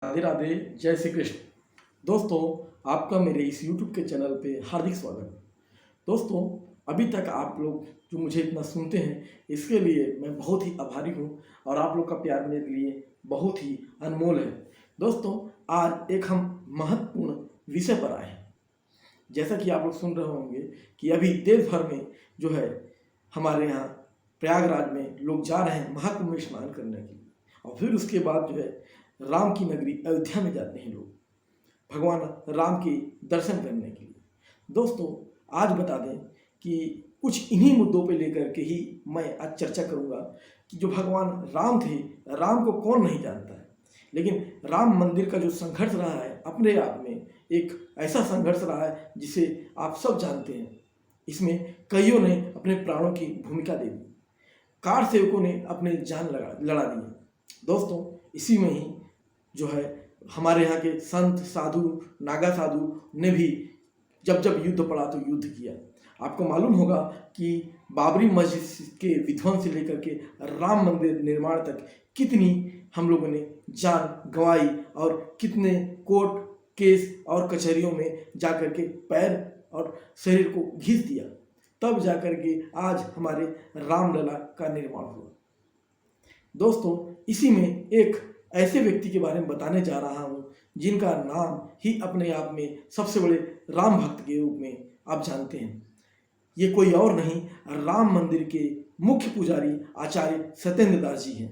राधे राधे, जय श्री कृष्ण। दोस्तों, आपका मेरे इस YouTube के चैनल पे हार्दिक स्वागत। दोस्तों, अभी तक आप लोग जो मुझे इतना सुनते हैं, इसके लिए मैं बहुत ही आभारी हूँ और आप लोग का प्यार मेरे लिए बहुत ही अनमोल है। दोस्तों, आज एक हम महत्वपूर्ण विषय पर आए हैं। जैसा कि आप लोग सुन रहे होंगे कि अभी देश भर में जो है हमारे यहाँ प्रयागराज में लोग जा रहे हैं महाकुंभ में स्नान करने के लिए, और फिर उसके बाद जो है राम की नगरी अयोध्या में जाते हैं लोग भगवान राम के दर्शन करने के लिए। दोस्तों, आज बता दें कि कुछ इन्हीं मुद्दों पे लेकर के ही मैं आज चर्चा करूंगा कि जो भगवान राम थे, राम को कौन नहीं जानता है, लेकिन राम मंदिर का जो संघर्ष रहा है अपने आप में एक ऐसा संघर्ष रहा है जिसे आप सब जानते हैं। इसमें कईयों ने अपने प्राणों की भूमिका दे दी, कार सेवकों ने अपने जान लड़ा दिए। दोस्तों, इसी में ही जो है हमारे यहाँ के संत साधु नागा साधु ने भी जब जब युद्ध पड़ा तो युद्ध किया। आपको मालूम होगा कि बाबरी मस्जिद के विध्वंस से लेकर के राम मंदिर निर्माण तक कितनी हम लोगों ने जान गंवाई और कितने कोर्ट केस और कचहरियों में जाकर के पैर और शरीर को घिस दिया, तब जाकर के आज हमारे रामलला का निर्माण हुआ। दोस्तों, इसी में एक ऐसे व्यक्ति के बारे में बताने जा रहा हूँ जिनका नाम ही अपने आप में सबसे बड़े राम भक्त के रूप में आप जानते हैं। ये कोई और नहीं, राम मंदिर के मुख्य पुजारी आचार्य सत्येंद्र दास जी हैं।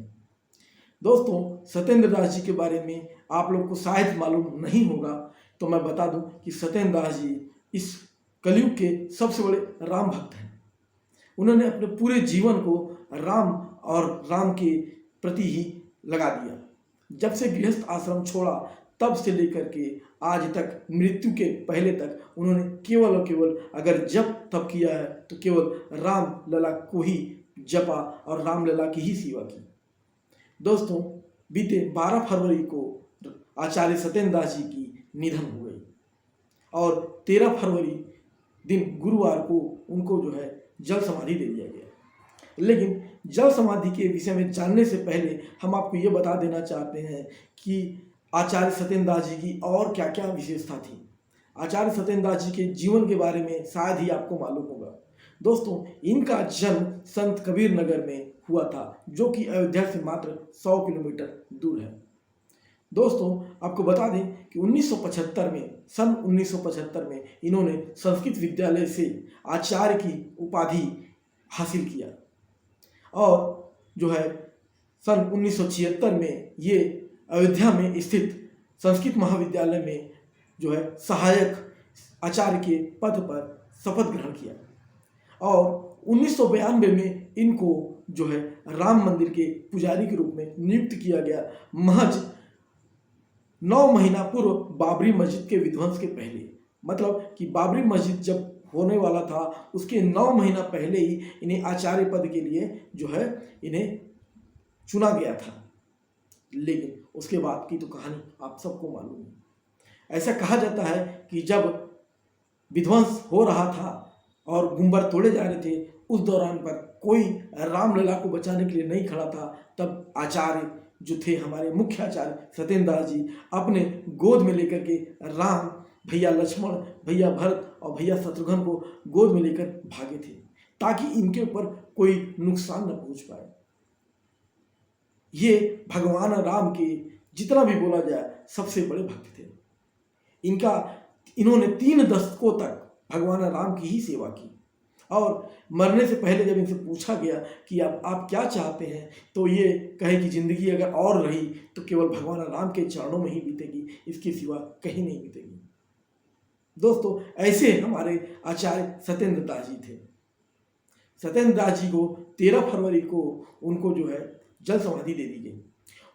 दोस्तों, सत्येंद्र दास जी के बारे में आप लोग को शायद मालूम नहीं होगा, तो मैं बता दूं कि सत्येंद्र दास जी इस कलयुग के सबसे बड़े राम भक्त हैं। उन्होंने अपने पूरे जीवन को राम और राम के प्रति ही लगा दिया। जब से गृहस्थ आश्रम छोड़ा तब से लेकर के आज तक, मृत्यु के पहले तक, उन्होंने केवल और केवल अगर जप तप किया है तो केवल राम लला को ही जपा और राम लला की ही सेवा की। दोस्तों, बीते 12 फरवरी को आचार्य सत्येंद्र दास जी की निधन हो गई और 13 फरवरी दिन गुरुवार को उनको जो है जल समाधि दे दिया गया। लेकिन जल समाधि के विषय में जानने से पहले हम आपको ये बता देना चाहते हैं कि आचार्य सत्येंद्र दास जी की और क्या क्या विशेषता थी। आचार्य सत्येंद्र दास जी के जीवन के बारे में शायद ही आपको मालूम होगा। दोस्तों, इनका जन्म संत कबीर नगर में हुआ था, जो कि अयोध्या से मात्र 100 किलोमीटर दूर है। दोस्तों, आपको बता दें कि 1975 में, सन 1975 में इन्होंने संस्कृत विद्यालय से आचार्य की उपाधि हासिल किया और जो है सन 1976 में ये अयोध्या में स्थित संस्कृत महाविद्यालय में जो है सहायक आचार्य के पद पर शपथ ग्रहण किया और 1992 में इनको जो है राम मंदिर के पुजारी के रूप में नियुक्त किया गया, महज 9 महीना पूर्व बाबरी मस्जिद के विध्वंस के पहले। मतलब कि बाबरी मस्जिद जब होने वाला था उसके 9 महीना पहले ही इन्हें आचार्य पद के लिए जो है इन्हें चुना गया था। लेकिन उसके बाद की तो कहानी आप सबको मालूम है। ऐसा कहा जाता है कि जब विध्वंस हो रहा था और गुंबर तोड़े जा रहे थे, उस दौरान पर कोई रामलला को बचाने के लिए नहीं खड़ा था, तब आचार्य जो थे हमारे मुख्य आचार्य सत्येंद्र दास जी अपने गोद में लेकर के राम, भैया लक्ष्मण, भैया भरत और भैया शत्रुघ्न को गोद में लेकर भागे थे ताकि इनके ऊपर कोई नुकसान न पहुंच पाए। ये भगवान राम के जितना भी बोला जाए सबसे बड़े भक्त थे। इन्होंने 3 दशकों तक भगवान राम की ही सेवा की और मरने से पहले जब इनसे पूछा गया कि आप क्या चाहते हैं, तो ये कहे कि जिंदगी अगर और रही तो केवल भगवान राम के चरणों में ही बीतेगी, इसके सिवा कहीं नहीं बीतेगी। दोस्तों, ऐसे हमारे आचार्य सत्येंद्र दास जी थे। सत्येंद्र दास जी को 13 फरवरी को उनको जो है जल समाधि दे दी गई।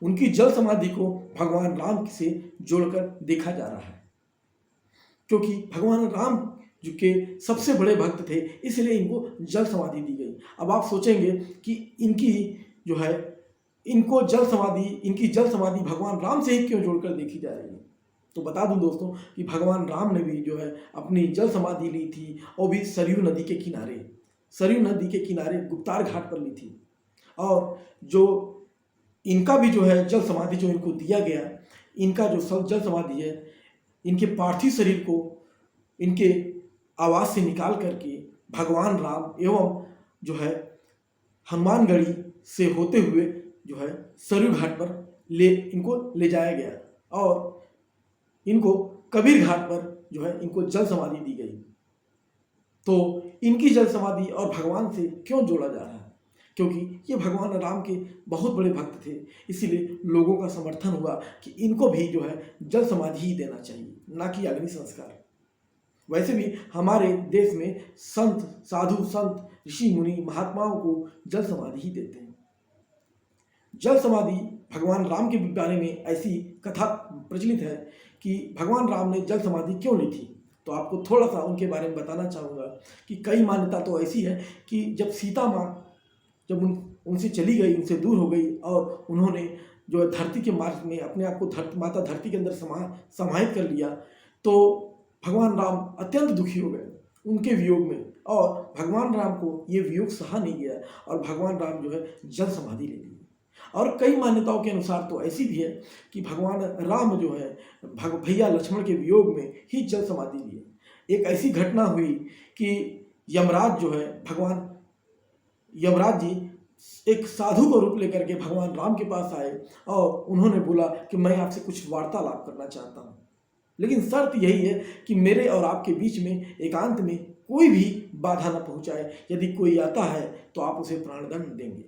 उनकी जल समाधि को भगवान राम से जोड़कर देखा जा रहा है, क्योंकि भगवान राम जो के सबसे बड़े भक्त थे, इसलिए इनको जल समाधि दी गई। अब आप सोचेंगे कि इनकी जल समाधि भगवान राम से ही क्यों जोड़कर देखी जा रही है। तो बता दूं दोस्तों कि भगवान राम ने भी जो है अपनी जल समाधि ली थी, और भी सरयू नदी के किनारे गुप्तार घाट पर ली थी। और जो इनका भी जो है जल समाधि जो इनको दिया गया, इनका जो जल समाधि है, इनके पार्थिव शरीर को इनके आवास से निकाल करके भगवान राम एवं जो है हनुमानगढ़ी से होते हुए जो है सरयू घाट पर इनको ले जाया गया और इनको कबीर घाट पर जो है इनको जल समाधि दी गई। तो इनकी जल समाधि और भगवान से क्यों जोड़ा जा रहा है? क्योंकि ये भगवान राम के बहुत बड़े भक्त थे, इसीलिए लोगों का समर्थन हुआ कि इनको भी जो है जल समाधि ही देना चाहिए, ना कि अग्नि संस्कार। वैसे भी हमारे देश में संत, साधु संत, ऋषि मुनि, महात्माओं को जल समाधि ही देते हैं। जल समाधि भगवान राम के बारे में ऐसी कथा प्रचलित है कि भगवान राम ने जल समाधि क्यों ली थी। तो आपको थोड़ा सा उनके बारे में बताना चाहूँगा कि कई मान्यता तो ऐसी है कि जब सीता माँ जब उनसे चली गई, उनसे दूर हो गई और उन्होंने जो है धरती के मार्ग में अपने आप को माता धरती के अंदर समाहित कर लिया, तो भगवान राम अत्यंत दुखी हो गए उनके वियोग में, और भगवान राम को ये वियोग सहा नहीं गया और भगवान राम जो है जल समाधि ले ली। और कई मान्यताओं के अनुसार तो ऐसी भी है कि भगवान राम जो है भैया लक्ष्मण के वियोग में ही जल समाधि लिए। एक ऐसी घटना हुई कि यमराज जो है यमराज जी एक साधु को रूप लेकर के भगवान राम के पास आए और उन्होंने बोला कि मैं आपसे कुछ वार्तालाप करना चाहता हूँ, लेकिन शर्त यही है कि मेरे और आपके बीच में एकांत में कोई भी बाधा न पहुँचाए। यदि कोई आता है तो आप उसे प्राणदंड देंगे।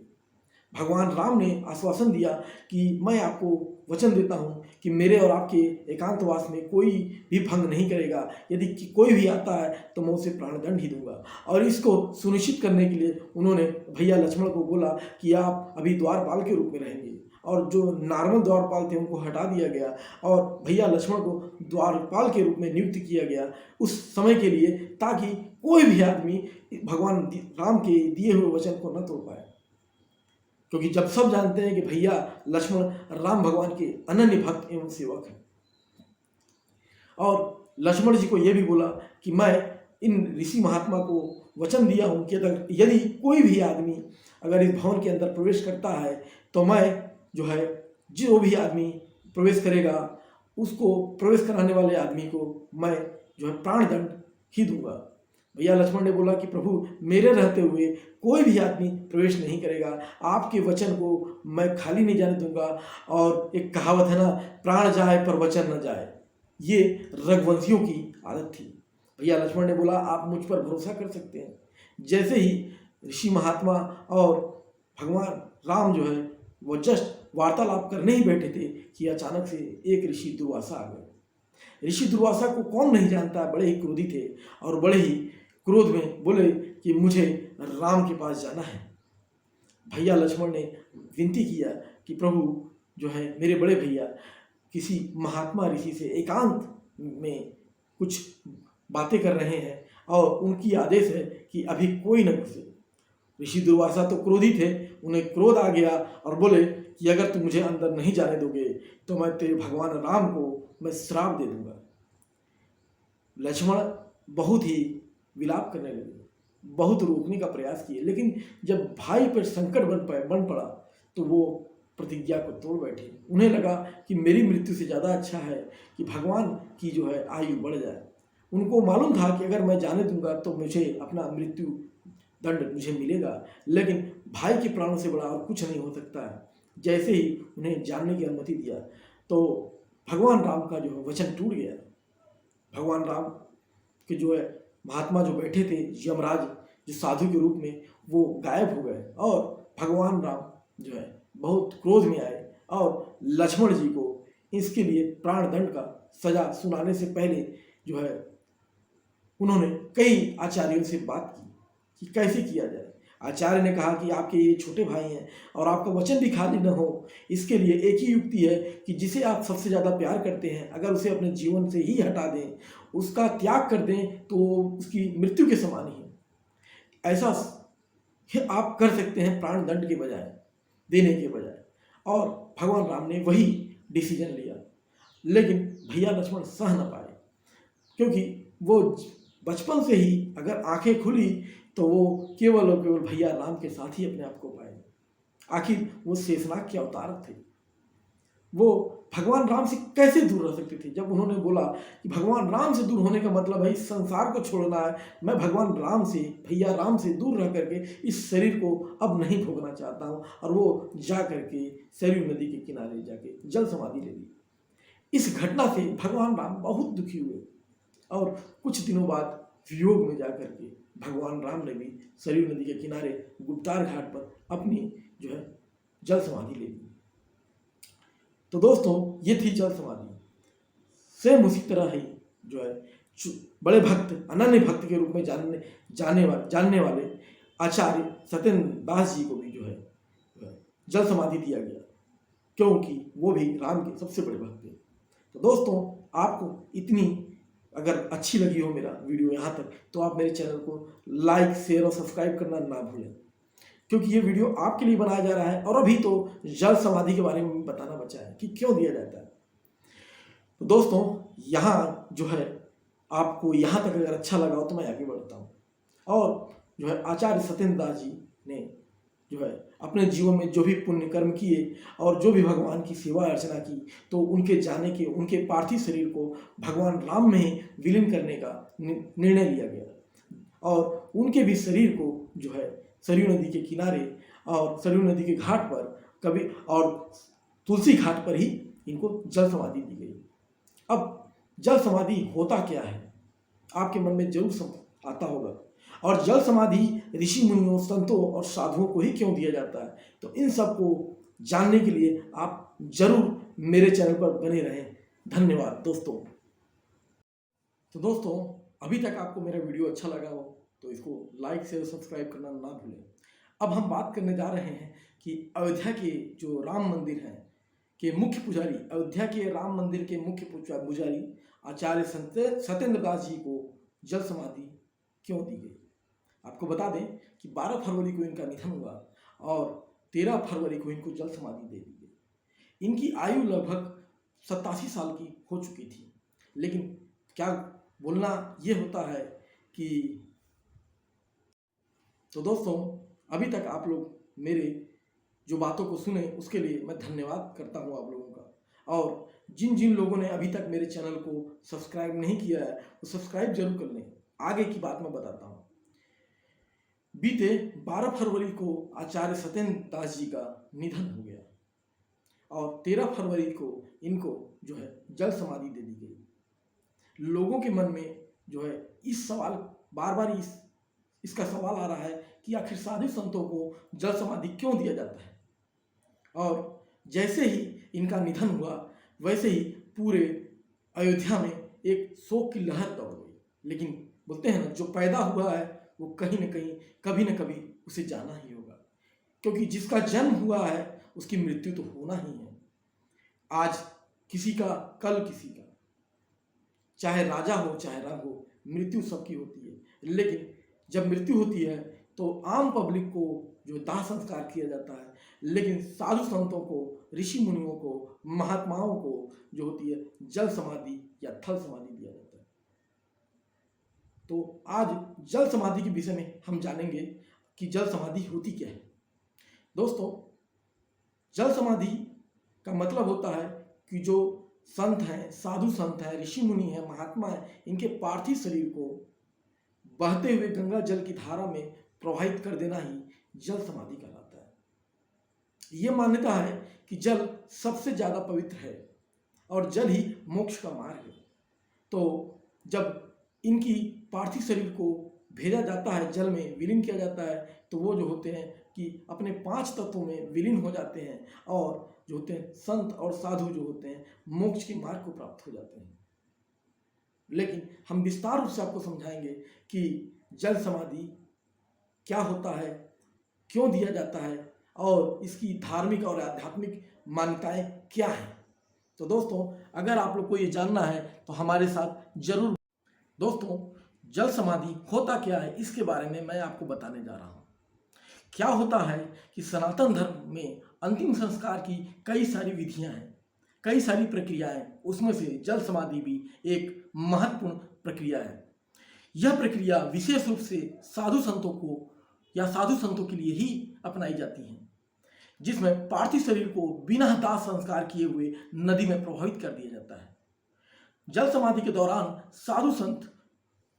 भगवान राम ने आश्वासन दिया कि मैं आपको वचन देता हूँ कि मेरे और आपके एकांतवास में कोई भी भंग नहीं करेगा। यदि कोई भी आता है तो मैं उसे प्राणदंड ही दूंगा। और इसको सुनिश्चित करने के लिए उन्होंने भैया लक्ष्मण को बोला कि आप अभी द्वारपाल के रूप में रहेंगे, और जो नॉर्मल द्वारपाल थे उनको हटा दिया गया और भैया लक्ष्मण को द्वारपाल के रूप में नियुक्त किया गया उस समय के लिए, ताकि कोई भी आदमी भगवान राम के दिए हुए वचन को न तोड़ पाए। क्योंकि जब सब जानते हैं कि भैया लक्ष्मण राम भगवान के अनन्य भक्त एवं सेवक हैं, और लक्ष्मण जी को यह भी बोला कि मैं इन ऋषि महात्मा को वचन दिया हूँ कि यदि कोई भी आदमी अगर इस भवन के अंदर प्रवेश करता है तो मैं जो है जो भी आदमी प्रवेश करेगा उसको, प्रवेश कराने वाले आदमी को मैं जो है प्राणदंड ही दूंगा। भैया लक्ष्मण ने बोला कि प्रभु मेरे रहते हुए कोई भी आदमी प्रवेश नहीं करेगा, आपके वचन को मैं खाली नहीं जाने दूंगा। और एक कहावत है ना, प्राण जाए पर वचन न जाए, ये रघुवंशियों की आदत थी। भैया लक्ष्मण ने बोला आप मुझ पर भरोसा कर सकते हैं। जैसे ही ऋषि महात्मा और भगवान राम जो है वो जस्ट वार्तालाप करने ही बैठे थे कि अचानक से एक ऋषि दुर्वासा आ गए। ऋषि दुर्वासा को कौन नहीं जानता, बड़े ही क्रोधी थे और बड़े ही क्रोध में बोले कि मुझे राम के पास जाना है। भैया लक्ष्मण ने विनती किया कि प्रभु जो है मेरे बड़े भैया किसी महात्मा ऋषि से एकांत में कुछ बातें कर रहे हैं और उनकी आदेश है कि अभी कोई न घुसे। ऋषि दुर्वासा तो क्रोधी थे, उन्हें क्रोध आ गया और बोले कि अगर तुम मुझे अंदर नहीं जाने दोगे तो मैं तेरे भगवान राम को मैं श्राप दे दूंगा। लक्ष्मण बहुत ही विलाप करने लगे, बहुत रोकने का प्रयास किए, लेकिन जब भाई पर संकट बन पड़ा तो वो प्रतिज्ञा को तोड़ बैठे। उन्हें लगा कि मेरी मृत्यु से ज़्यादा अच्छा है कि भगवान की जो है आयु बढ़ जाए। उनको मालूम था कि अगर मैं जाने दूंगा तो मुझे अपना मृत्यु दंड मुझे मिलेगा, लेकिन भाई के प्राणों से बड़ा और कुछ नहीं हो सकता है। जैसे ही उन्हें जानने की अनुमति दिया तो भगवान राम का जो है वचन टूट गया। भगवान राम के जो है महात्मा जो बैठे थे, यमराज जो साधु के रूप में, वो गायब हो गए और भगवान राम जो है बहुत क्रोध में आए और लक्ष्मण जी को इसके लिए प्राणदंड का सजा सुनाने से पहले जो है उन्होंने कई आचार्यों से बात की कि कैसे किया जाए। आचार्य ने कहा कि आपके ये छोटे भाई हैं और आपका वचन भी खाली न हो, इसके लिए एक ही युक्ति है कि जिसे आप सबसे ज़्यादा प्यार करते हैं अगर उसे अपने जीवन से ही हटा दें, उसका त्याग कर दें, तो उसकी मृत्यु के समान ही है। ऐसा आप कर सकते हैं प्राणदंड के बजाय, देने के बजाय। और भगवान राम ने वही डिसीजन लिया, लेकिन भैया लक्ष्मण सह न पाए, क्योंकि वो बचपन से ही अगर आंखें खुली तो वो केवल और केवल भैया राम के साथ ही अपने आप को पाए। आखिर वो शेषनाग के अवतार थे। वो भगवान राम से कैसे दूर रह सकते थे। जब उन्होंने बोला कि भगवान राम से दूर होने का मतलब है इस संसार को छोड़ना है, मैं भगवान राम से, भैया राम से दूर रह करके इस शरीर को अब नहीं भोगना चाहता हूँ, और वो जा करके सरयू नदी के किनारे जाके जल समाधि ले ली। इस घटना से भगवान राम बहुत दुखी हुए और कुछ दिनों बाद वियोग में जाकर के भगवान राम ने भी सरयू नदी के किनारे गुप्तार घाट पर अपनी जो है जल समाधि ले ली। तो दोस्तों, ये थी जल समाधि। सेम उसी तरह ही जो है बड़े भक्त, अनन्य भक्त के रूप में जानने वाले आचार्य सत्येंद्र दास जी को भी जो है जल समाधि दिया गया, क्योंकि वो भी राम के सबसे बड़े भक्त थे। तो दोस्तों, आपको इतनी अगर अच्छी लगी हो मेरा वीडियो यहाँ तक, तो आप मेरे चैनल को लाइक, शेयर और सब्सक्राइब करना ना भूलें, क्योंकि ये वीडियो आपके लिए बनाया जा रहा है। और अभी तो जल समाधि के बारे में बताना बचा है कि क्यों दिया जाता है। तो दोस्तों, यहाँ जो है आपको यहाँ तक अगर अच्छा लगा हो तो मैं आगे बढ़ता हूँ। और जो है आचार्य सत्येंद्र दास जी ने जो है अपने जीवन में जो भी पुण्य कर्म किए और जो भी भगवान की सेवा अर्चना की, तो उनके जाने के, उनके पार्थिव शरीर को भगवान राम में ही विलीन करने का निर्णय लिया गया। और उनके भी शरीर को जो है सरयू नदी के किनारे और सरयू नदी के घाट पर कभी और तुलसी घाट पर ही इनको जल समाधि दी गई। अब जल समाधि होता क्या है, आपके मन में जरूर आता होगा। और जल समाधि ऋषि मुनियों, संतों और साधुओं को ही क्यों दिया जाता है, तो इन सब को जानने के लिए आप जरूर मेरे चैनल पर बने रहें। धन्यवाद दोस्तों। तो दोस्तों, अभी तक आपको मेरा वीडियो अच्छा लगा हो तो इसको लाइक, शेयर, सब्सक्राइब करना ना भूलें। अब हम बात करने जा रहे हैं कि अयोध्या के जो राम मंदिर हैं के मुख्य पुजारी, अयोध्या के राम मंदिर के मुख्य पुजारी आचार्य सत्येंद्र दास जी को जल समाधि क्यों दी गई। आपको बता दें कि 12 फरवरी को इनका निधन हुआ और 13 फरवरी को इनको जल समाधि दे दी गई। इनकी आयु लगभग 87 साल की हो चुकी थी, लेकिन क्या बोलना ये होता है कि तो दोस्तों, अभी तक आप लोग मेरे जो बातों को सुने उसके लिए मैं धन्यवाद करता हूँ आप लोगों का। और जिन जिन लोगों ने अभी तक मेरे चैनल को सब्सक्राइब नहीं किया है वो सब्सक्राइब जरूर कर लें। आगे की बात मैं बताता हूँ। बीते 12 फरवरी को आचार्य सत्येंद्र दास जी का निधन हो गया और 13 फरवरी को इनको जो है जल समाधि दे दी गई। लोगों के मन में जो है इस सवाल बार बार इसका सवाल आ रहा है कि आखिर साधु संतों को जल समाधि क्यों दिया जाता है। और जैसे ही इनका निधन हुआ वैसे ही पूरे अयोध्या में एक शोक की लहर दौड़ गई। लेकिन बोलते हैं ना, जो पैदा हुआ है वो कहीं न कहीं, कभी न कभी उसे जाना ही होगा, क्योंकि जिसका जन्म हुआ है उसकी मृत्यु तो होना ही है। आज किसी का, कल किसी का, चाहे राजा हो चाहे रंग हो, मृत्यु सबकी होती है। लेकिन जब मृत्यु होती है तो आम पब्लिक को जो दाह संस्कार किया जाता है, लेकिन साधु संतों को, ऋषि मुनियों को, महात्माओं को जो होती है जल समाधि या थल समाधि दिया जाता है। तो आज जल समाधि के विषय में हम जानेंगे कि जल समाधि होती क्या है। दोस्तों, जल समाधि का मतलब होता है कि जो संत हैं, साधु संत हैं, ऋषि मुनि हैं, महात्मा हैं, इनके पार्थिव शरीर को बहते हुए गंगा जल की धारा में प्रवाहित कर देना ही जल समाधि कहलाता है। यह मान्यता है कि जल सबसे ज्यादा पवित्र है और जल ही मोक्ष का मार्ग है। तो जब इनकी पार्थिव शरीर को भेजा जाता है, जल में विलीन किया जाता है, तो वो जो होते हैं कि अपने 5 तत्वों में विलीन हो जाते हैं और जो होते हैं संत और साधु जो होते हैं मोक्ष के मार्ग को प्राप्त हो जाते हैं। लेकिन हम विस्तार रूप से आपको समझाएंगे कि जल समाधि क्या होता है, क्यों दिया जाता है और इसकी धार्मिक और आध्यात्मिक मान्यताएं क्या हैं। तो दोस्तों, अगर आप लोग को ये जानना है तो हमारे साथ जरूर। दोस्तों, जल समाधि होता क्या है इसके बारे में मैं आपको बताने जा रहा हूँ। क्या होता है कि सनातन धर्म में अंतिम संस्कार की कई सारी विधियां हैं, कई सारी प्रक्रियाएं, उसमें से जल समाधि भी एक महत्वपूर्ण प्रक्रिया है। यह प्रक्रिया विशेष रूप से साधु संतों को या साधु संतों के लिए ही अपनाई जाती है। जिसमें पार्थिव शरीर को बिना दाह संस्कार किए हुए नदी में प्रवाहित कर दिया जाता है। जल समाधि के दौरान साधु संत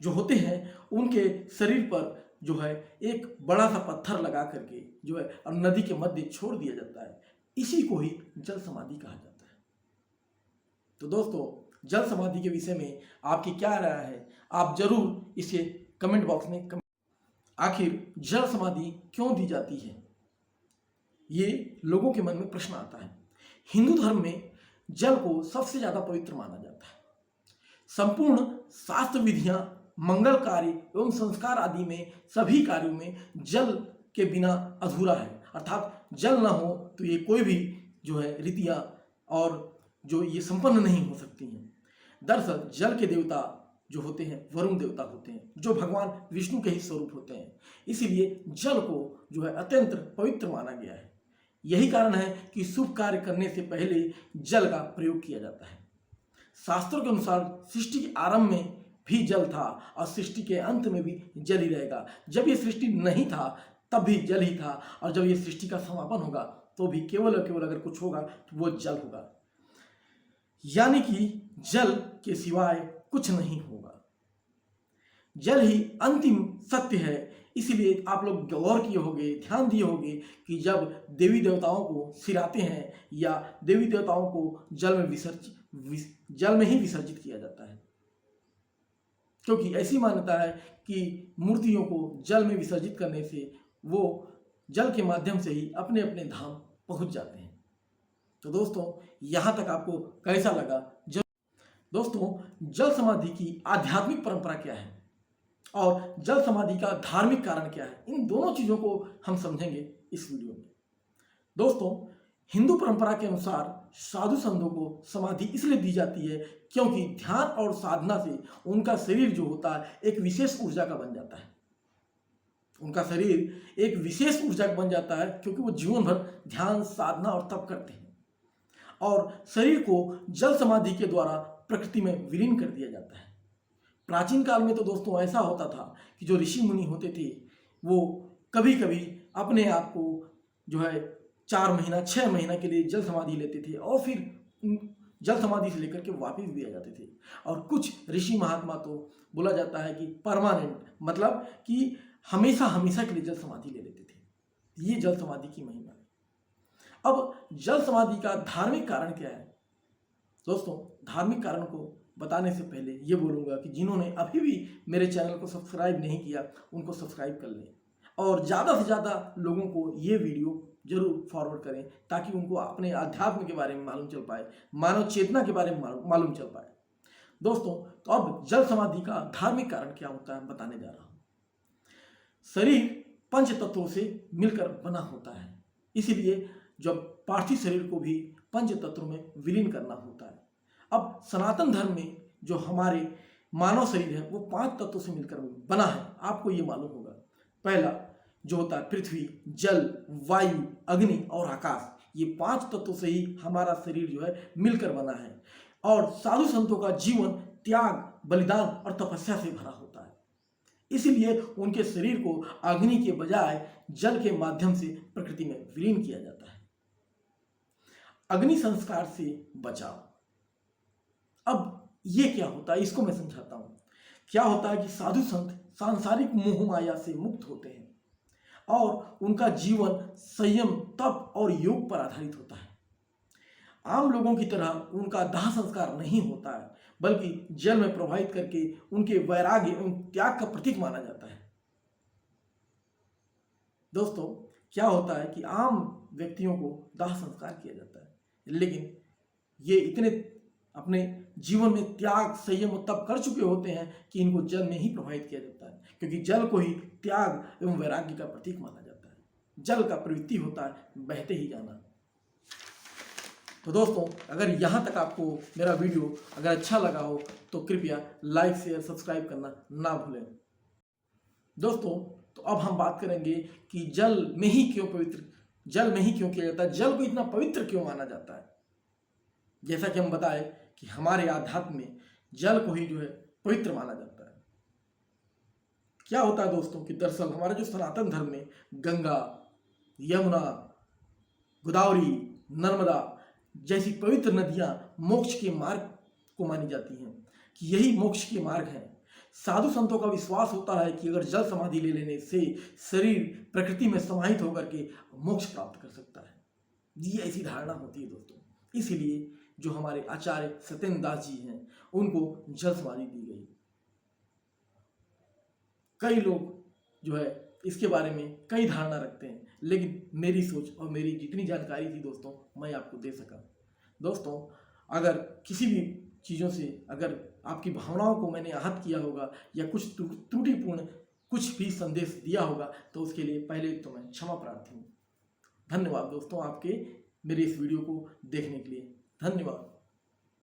जो होते हैं उनके शरीर पर जो है एक बड़ा सा पत्थर लगा करके जो है और नदी के मध्य छोड़ दिया जाता है। इसी को ही जल समाधि कहा जाता है। तो दोस्तों, जल समाधि के विषय में आपकी क्या राय है, आप जरूर इसे कमेंट बॉक्स में आखिर जल समाधि क्यों दी जाती है, ये लोगों के मन में प्रश्न आता है। हिंदू धर्म में जल को सबसे ज्यादा पवित्र माना जाता है। संपूर्ण शास्त्र विधियां, मंगल कार्य एवं संस्कार आदि में सभी कार्यों में जल के बिना अधूरा है, अर्थात जल ना हो तो ये कोई भी जो है रीतियां और जो ये संपन्न नहीं हो सकती हैं। दरअसल जल के देवता जो होते हैं वरुण देवता होते हैं, जो भगवान विष्णु के ही स्वरूप होते हैं। इसीलिए जल को जो है अत्यंत पवित्र माना गया है। यही कारण है कि शुभ कार्य करने से पहले जल का प्रयोग किया जाता है। शास्त्रों के अनुसार सृष्टि के आरंभ में भी जल था और सृष्टि के अंत में भी जल ही रहेगा। जब ये सृष्टि नहीं था तब भी जल ही था, और जब ये सृष्टि का समापन होगा तो भी केवल और केवल अगर कुछ होगा तो वो जल होगा, यानी कि जल के सिवाय कुछ नहीं होगा। जल ही अंतिम सत्य है। इसीलिए आप लोग गौर किए होंगे, ध्यान दिए होंगे कि जब देवी देवताओं को सिराते हैं या देवी देवताओं को जल में ही विसर्जित किया जाता है, क्योंकि ऐसी मान्यता है कि मूर्तियों को जल में विसर्जित करने से वो जल के माध्यम से ही अपने अपने धाम पहुंच जाते हैं। तो दोस्तों, यहाँ तक आपको कैसा लगा? दोस्तों, जल समाधि की आध्यात्मिक परंपरा क्या है और जल समाधि का धार्मिक कारण क्या है, इन दोनों चीजों को हम समझेंगे इस वीडियो में। दोस्तों, हिंदू परंपरा के अनुसार साधु संतों को समाधि इसलिए दी जाती है क्योंकि ध्यान और साधना से उनका शरीर जो होता है एक विशेष ऊर्जा का बन जाता है। उनका शरीर एक विशेष ऊर्जा का बन जाता है क्योंकि वो जीवन भर ध्यान, साधना और तप करते हैं, और शरीर को जल समाधि के द्वारा प्रकृति में विलीन कर दिया जाता है। प्राचीन काल में तो दोस्तों ऐसा होता था कि जो ऋषि मुनि होते थे वो कभी कभी अपने आप को जो है 4 महीना 6 महीना के लिए जल समाधि लेते थे और फिर जल समाधि से लेकर के वापस भी आ जाते थे। और कुछ ऋषि महात्मा तो बोला जाता है कि परमानेंट, मतलब कि हमेशा हमेशा के लिए जल समाधि ले लेते थे। ये जल समाधि की महिमा है। अब जल समाधि का धार्मिक कारण क्या है? दोस्तों, धार्मिक कारण को बताने से पहले ये बोलूँगा कि जिन्होंने अभी भी मेरे चैनल को सब्सक्राइब नहीं किया उनको सब्सक्राइब कर लें और ज़्यादा से ज़्यादा लोगों को ये वीडियो जरूर फॉरवर्ड करें ताकि उनको अपने अध्यात्म के बारे में मालूम चल पाए, मानव चेतना के बारे में मालूम चल पाए। दोस्तों, तो अब जल समाधि का धार्मिक कारण क्या होता है बताने जा रहा हूँ। शरीर पंच तत्वों से मिलकर बना होता है, इसीलिए जब पार्थिव शरीर को भी पंच तत्वों में विलीन करना होता है। अब सनातन धर्म में जो हमारे मानव शरीर है वो 5 तत्वों से मिलकर बना है, आपको ये मालूम होगा। पहला जो होता है पृथ्वी, जल, वायु, अग्नि और आकाश, ये 5 तत्वों से ही हमारा शरीर जो है मिलकर बना है। और साधु संतों का जीवन त्याग, बलिदान और तपस्या से भरा होता है, इसीलिए उनके शरीर को अग्नि के बजाय जल के माध्यम से प्रकृति में विलीन किया जाता है। अग्नि संस्कार से बचाव। अब ये क्या होता है इसको मैं समझाता हूं। क्या होता है कि साधु संत सांसारिक मोह माया से मुक्त होते हैं और उनका जीवन संयम, तप और योग पर आधारित होता है। आम लोगों की तरह उनका दाह संस्कार नहीं होता है, बल्कि जल में प्रवाहित करके उनके वैराग्य एवं त्याग का प्रतीक माना जाता है। दोस्तों, क्या होता है कि आम व्यक्तियों को दाह संस्कार किया जाता है, लेकिन ये इतने अपने जीवन में त्याग, संयम और तप कर चुके होते हैं कि इनको जल में ही प्रवाहित किया जाता है, क्योंकि जल को ही त्याग एवं वैराग्य का प्रतीक माना जाता है। जल का प्रवृत्ति होता है बहते ही जाना। तो दोस्तों, अगर यहाँ तक आपको मेरा वीडियो अगर अच्छा लगा हो तो कृपया लाइक, शेयर, सब्सक्राइब करना ना भूलें। दोस्तों, तो अब हम बात करेंगे कि जल में ही क्यों किया जाता है, जल को इतना पवित्र क्यों माना जाता है। जैसा कि हम बताए कि हमारे आध्यात्म में जल को ही जो है पवित्र माना जाता है। क्या होता है दोस्तों कि दरअसल हमारे जो सनातन धर्म में गंगा, यमुना, गोदावरी, नर्मदा जैसी पवित्र नदियां मोक्ष के मार्ग को मानी जाती हैं कि यही मोक्ष के मार्ग हैं। साधु संतों का विश्वास होता है कि अगर जल समाधि ले लेने से शरीर प्रकृति में समाहित होकर के मोक्ष प्राप्त कर सकता है। ये ऐसी धारणा होती है दोस्तों। इसीलिए जो हमारे आचार्य सत्येंद्र दास जी हैं उनको जल समाधि दी गई। कई लोग जो है इसके बारे में कई धारणा रखते हैं, लेकिन मेरी सोच और मेरी जितनी जानकारी थी दोस्तों मैं आपको दे सका। दोस्तों अगर किसी भी चीज़ों से अगर आपकी भावनाओं को मैंने आहत किया होगा या कुछ त्रुटिपूर्ण कुछ भी संदेश दिया होगा तो उसके लिए पहले तो मैं क्षमा प्रार्थी हूँ। धन्यवाद दोस्तों आपके मेरे इस वीडियो को देखने के लिए। धन्यवाद।